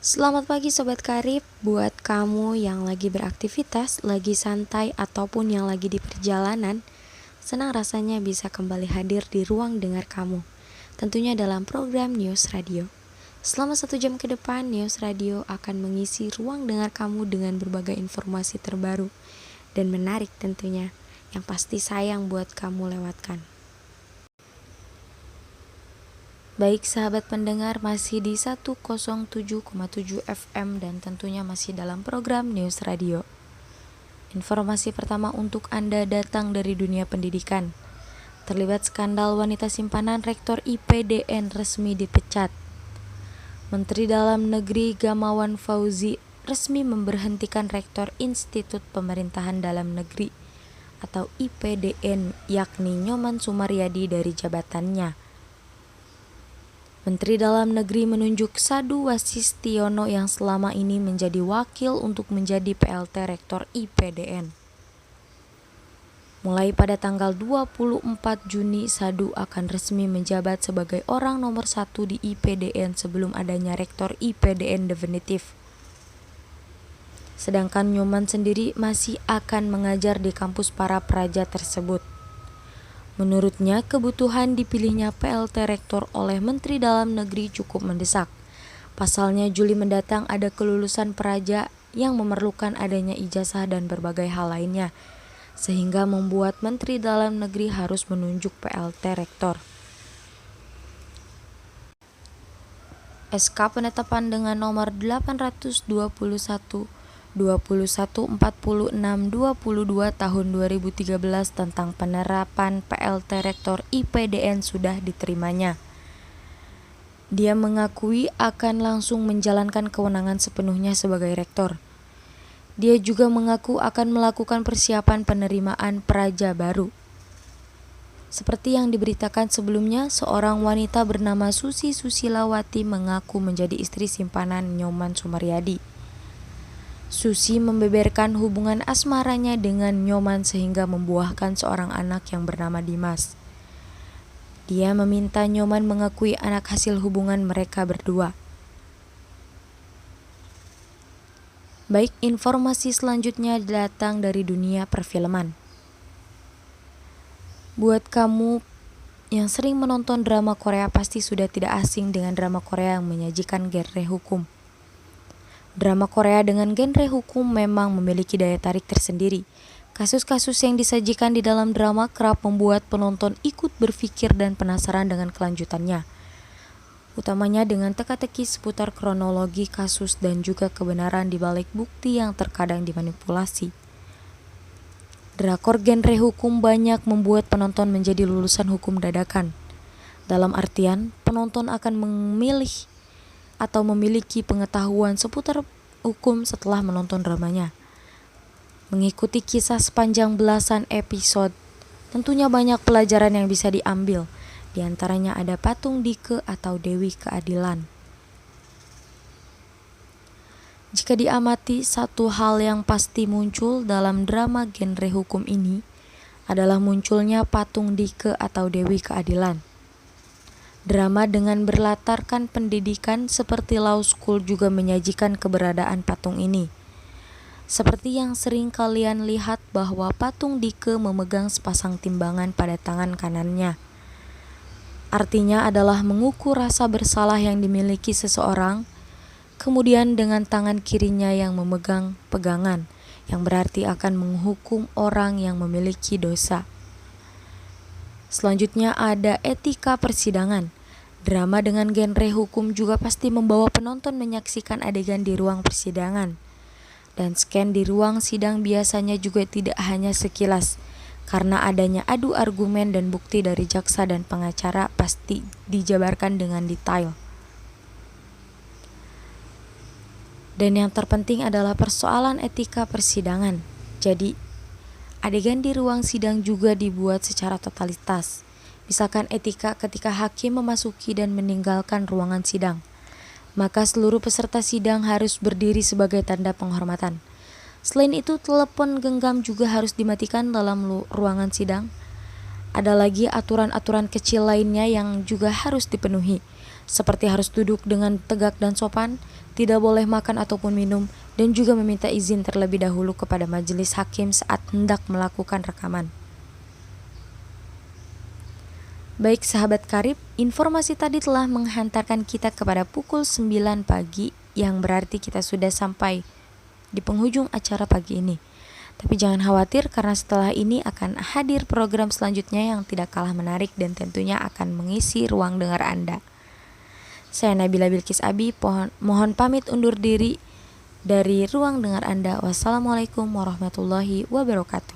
Selamat pagi Sobat Karib, buat kamu yang lagi beraktivitas, lagi santai, ataupun yang lagi di perjalanan. Senang rasanya bisa kembali hadir di ruang dengar kamu, tentunya dalam program News Radio. Selama 1 jam ke depan, News Radio akan mengisi ruang dengar kamu dengan berbagai informasi terbaru dan menarik tentunya, yang pasti sayang buat kamu lewatkan. Baik sahabat pendengar, masih di 107,7 FM dan tentunya masih dalam program News Radio. Informasi pertama untuk Anda datang dari dunia pendidikan. Terlibat skandal wanita simpanan Rektor IPDN resmi dipecat. Menteri Dalam Negeri Gamawan Fauzi resmi memberhentikan Rektor Institut Pemerintahan Dalam Negeri atau IPDN yakni Nyoman Sumaryadi dari jabatannya. Menteri Dalam Negeri menunjuk Sadu Wasistiono yang selama ini menjadi wakil untuk menjadi PLT Rektor IPDN. Mulai pada tanggal 24 Juni, Sadu akan resmi menjabat sebagai orang nomor 1 di IPDN sebelum adanya Rektor IPDN definitif. Sedangkan Nyoman sendiri masih akan mengajar di kampus para praja tersebut. Menurutnya, kebutuhan dipilihnya PLT Rektor oleh Menteri Dalam Negeri cukup mendesak. Pasalnya, Juli mendatang ada kelulusan praja yang memerlukan adanya ijazah dan berbagai hal lainnya, sehingga membuat Menteri Dalam Negeri harus menunjuk PLT Rektor. SK penetapan dengan nomor 821/2146/22 tahun 2013 tentang penerapan PLT Rektor IPDN sudah diterimanya. Dia mengakui akan langsung menjalankan kewenangan sepenuhnya sebagai rektor. Dia juga mengaku akan melakukan persiapan penerimaan praja baru. Seperti yang diberitakan sebelumnya, seorang wanita bernama Susi Susilawati mengaku menjadi istri simpanan Nyoman Sumaryadi. Susi membeberkan hubungan asmaranya dengan Nyoman sehingga membuahkan seorang anak yang bernama Dimas. Dia meminta Nyoman mengakui anak hasil hubungan mereka berdua. Baik, informasi selanjutnya datang dari dunia perfilman. Buat kamu yang sering menonton drama Korea pasti sudah tidak asing dengan drama Korea yang menyajikan genre hukum. Drama Korea dengan genre hukum memang memiliki daya tarik tersendiri. Kasus-kasus yang disajikan di dalam drama kerap membuat penonton ikut berpikir dan penasaran dengan kelanjutannya. Utamanya dengan teka-teki seputar kronologi kasus dan juga kebenaran di balik bukti yang terkadang dimanipulasi. Drakor genre hukum banyak membuat penonton menjadi lulusan hukum dadakan. Dalam artian, penonton akan memilih atau memiliki pengetahuan seputar hukum setelah menonton dramanya. Mengikuti kisah sepanjang belasan episode, tentunya banyak pelajaran yang bisa diambil. Di antaranya ada patung Dike atau Dewi Keadilan. Jika diamati, satu hal yang pasti muncul dalam drama genre hukum ini adalah munculnya patung Dike atau Dewi Keadilan. Drama dengan berlatarkan pendidikan seperti Law School juga menyajikan keberadaan patung ini. Seperti yang sering kalian lihat bahwa patung Dike memegang sepasang timbangan pada tangan kanannya. Artinya adalah mengukur rasa bersalah yang dimiliki seseorang, kemudian dengan tangan kirinya yang memegang pegangan, yang berarti akan menghukum orang yang memiliki dosa. Selanjutnya ada etika persidangan. Drama dengan genre hukum juga pasti membawa penonton menyaksikan adegan di ruang persidangan. Dan scan di ruang sidang biasanya juga tidak hanya sekilas, karena adanya adu argumen dan bukti dari jaksa dan pengacara pasti dijabarkan dengan detail. Dan yang terpenting adalah persoalan etika persidangan. Jadi, adegan di ruang sidang juga dibuat secara totalitas. Misalkan etika ketika hakim memasuki dan meninggalkan ruangan sidang, maka seluruh peserta sidang harus berdiri sebagai tanda penghormatan. Selain itu, telepon genggam juga harus dimatikan dalam ruangan sidang. Ada lagi aturan-aturan kecil lainnya yang juga harus dipenuhi, seperti harus duduk dengan tegak dan sopan, tidak boleh makan ataupun minum, dan juga meminta izin terlebih dahulu kepada majelis hakim saat hendak melakukan rekaman. Baik sahabat karib, informasi tadi telah menghantarkan kita kepada pukul 9 pagi, yang berarti kita sudah sampai di penghujung acara pagi ini. Tapi jangan khawatir karena setelah ini akan hadir program selanjutnya yang tidak kalah menarik dan tentunya akan mengisi ruang dengar Anda. Saya Nabila Bilkis Abi, mohon pamit undur diri dari ruang dengar Anda. Wassalamualaikum warahmatullahi wabarakatuh.